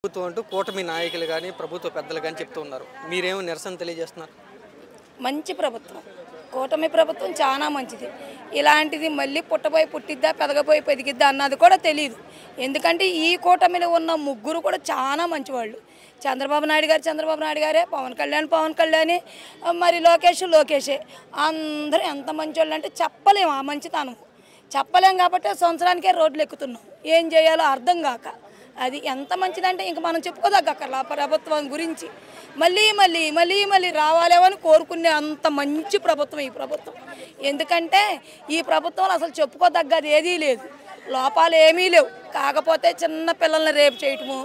ప్రభుత్వం అంటూ కూటమి నాయకులు కానీ ప్రభుత్వ పెద్దలు కానీ చెప్తూ ఉన్నారు. మీరేమో నిరసన తెలియజేస్తున్నారు. మంచి ప్రభుత్వం, కూటమి ప్రభుత్వం చాలా మంచిది. ఇలాంటిది మళ్ళీ పుట్టిద్దా పెదగపోయి పెదిగిద్దా అన్నది కూడా తెలియదు. ఎందుకంటే ఈ కూటమిలో ఉన్న ముగ్గురు కూడా చాలా మంచివాళ్ళు. చంద్రబాబు నాయుడు గారే, పవన్ కళ్యాణే, మరి లోకేషే. అందరూ ఎంత మంచివాళ్ళు అంటే చెప్పలేము. ఆ మంచితనం చెప్పలేం కాబట్టి సంవత్సరానికే రోడ్లు ఎక్కుతున్నాం. ఏం చేయాలో అర్థం కాక అది ఎంత మంచిదంటే ఇంక మనం చెప్పుకోదగ్గక్కర్లా ప్రభుత్వం గురించి. మళ్ళీ రావాలేమని కోరుకునే అంత మంచి ప్రభుత్వం ఈ ప్రభుత్వం. ఎందుకంటే ఈ ప్రభుత్వంలో అసలు చెప్పుకోదగ్గది ఏదీ లేదు, లోపాలు ఏమీ లేవు. కాకపోతే చిన్న పిల్లల్ని రేపు చేయటము,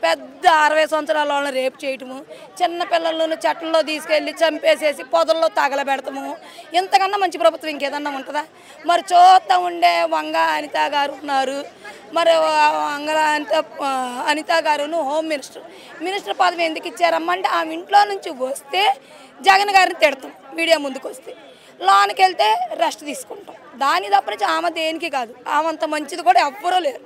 పెద్ద 60 సంవత్సరాల వాళ్ళని రేపు చేయటము, చిన్న పిల్లలను చెట్లలో తీసుకెళ్ళి చంపేసేసి పొదల్లో తగలబెడతాము. ఇంతకన్నా మంచి ప్రభుత్వం ఇంకేదన్నా ఉంటుందా? మరి చూస్తా ఉండే వంగ అనిత గారు ఉన్నారు. మరి అనిత గారును హోమ్ మినిస్టర్ పదవి ఎందుకు ఇచ్చారమ్మంటే ఆమె ఇంట్లో నుంచి వస్తే జగన్ గారిని తిడతాం, మీడియా ముందుకు వస్తే లోనికి వెళ్తే రెస్ట్ తీసుకుంటాం. దాని తప్పనించి ఆమె దేనికి కాదు. ఆమె అంత మంచిది కూడా ఎవ్వరూ లేరు.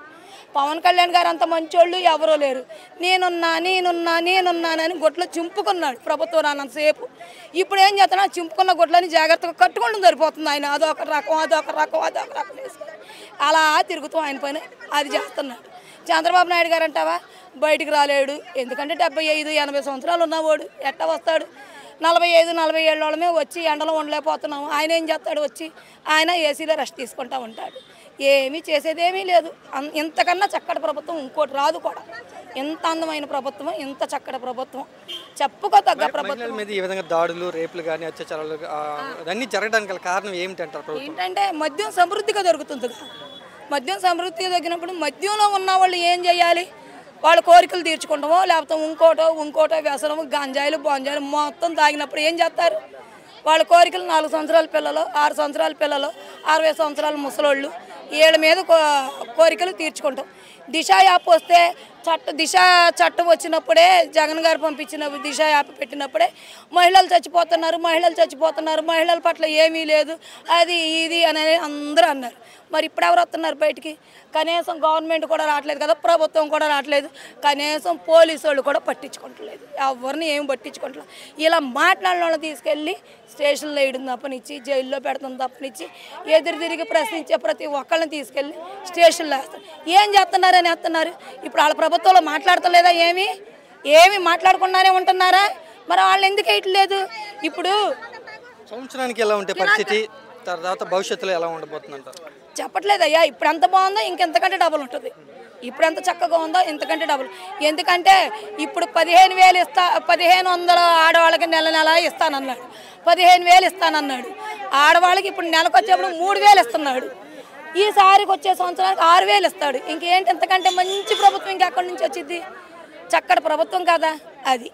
పవన్ కళ్యాణ్ గారు అంత మంచోళ్ళు ఎవరో లేరు. నేనున్నానని గొడ్లో చింపుకున్నాడు ప్రభుత్వం రానంతసేపు. ఇప్పుడు ఏం చేస్తున్నా, చింపుకున్న గొడ్లని జాగ్రత్తగా కట్టుకోవడం సరిపోతుంది. ఆయన అదొక రకం వేసుకుని అలా తిరుగుతాం ఆయన పైన అది చేస్తున్నాడు. చంద్రబాబు నాయుడు గారు అంటావా బయటికి రాలేడు. ఎందుకంటే 75-80 సంవత్సరాలు ఉన్నవాడు ఎట్టా వస్తాడు? 45-47 వాళ్ళమే వచ్చి ఎండలో ఉండలేకపోతున్నాము. ఆయన ఏం చేస్తాడు? వచ్చి ఆయన ఏసీలో రెస్ట్ తీసుకుంటూ ఉంటాడు. ఏమీ చేసేదేమీ లేదు. ఇంతకన్నా చక్కటి ప్రభుత్వం ఇంకోటి రాదు కూడా. ఎంత అందమైన ప్రభుత్వం, ఎంత చక్కటి ప్రభుత్వం, చెప్పుకోదగ్గ ప్రభుత్వం. మీద ఈ విధంగా దాడులు, రేపులు కానీ అత్యాచారాలు అన్నీ జరగడానికి గల కారణం ఏమిటంటారు? ఏంటంటే మద్యం సమృద్ధిగా దొరుకుతుంది. మద్యం సమృద్ధిగా దొరికినప్పుడు మద్యంలో ఉన్న వాళ్ళు ఏం చేయాలి? వాళ్ళ కోరికలు తీర్చుకుంటామో లేకపోతే ఇంకోటో వ్యసనము, గంజాయిలు బొంజాయిలు మొత్తం తాగినప్పుడు ఏం చేస్తారు? వాళ్ళ కోరికలు 4 సంవత్సరాల పిల్లలు, 6 సంవత్సరాల పిల్లలు, 60 సంవత్సరాల ముసలోళ్ళు వీళ్ళ మీద కోరికలు తీర్చుకుంటాం. దిశ యాప్ వస్తే దిశ చట్టం వచ్చినప్పుడే, జగన్ గారు పంపించిన దిశ యాప్ పెట్టినప్పుడే మహిళలు చచ్చిపోతున్నారు, మహిళల పట్ల ఏమీ లేదు, అది ఇది అని అందరూ అన్నారు. మరి ఇప్పుడు ఎవరు వస్తున్నారు బయటికి? కనీసం గవర్నమెంట్ కూడా రావట్లేదు కదా, ప్రభుత్వం కూడా రావట్లేదు, కనీసం పోలీసు వాళ్ళు కూడా పట్టించుకోవట్లేదు, ఎవరిని ఏమి పట్టించుకోవట్లేదు. ఇలా మాట్లాడిన వాళ్ళని తీసుకెళ్ళి స్టేషన్లో వేయడం తప్పనిచ్చి, జైల్లో పెడతాం తప్పనిచ్చి, ఎదురు తిరిగి ప్రశ్నించే ప్రతి ఒక్కళ్ళని తీసుకెళ్ళి స్టేషన్లో వేస్తారు. ఏం చేస్తున్నారని వేస్తున్నారు? ఇప్పుడు వాళ్ళ ప్రభుత్వంలో మాట్లాడతలేదా? ఏమి మాట్లాడకుండానే ఉంటున్నారా? మరి వాళ్ళు ఎందుకు వేయట్లేదు? ఇప్పుడు సంవత్సరానికి ఎలా ఉంటే పరిస్థితి, తర్వాత భవిష్యత్తులో ఎలా ఉండబోతుందంటారు? చెప్పట్లేదయ్యా. ఇప్పుడు ఎంత బాగుందో ఇంకెంతకంటే డబుల్ ఉంటుంది. ఇప్పుడు ఎంత చక్కగా ఉందో ఇంతకంటే డబుల్. ఎందుకంటే ఇప్పుడు 1500 ఆడవాళ్ళకి నెల ఇస్తానన్నాడు, 15,000 ఇస్తానన్నాడు. ఆడవాళ్ళకి ఇప్పుడు నెలకు వచ్చేప్పుడు 3,000 ఇస్తున్నాడు. ఈసారికి వచ్చే సంవత్సరానికి 6,000 ఇస్తాడు. ఇంకేంటి? ఎంతకంటే మంచి ప్రభుత్వం ఇంకెక్కడి నుంచి వచ్చింది? చక్కటి ప్రభుత్వం కదా అది.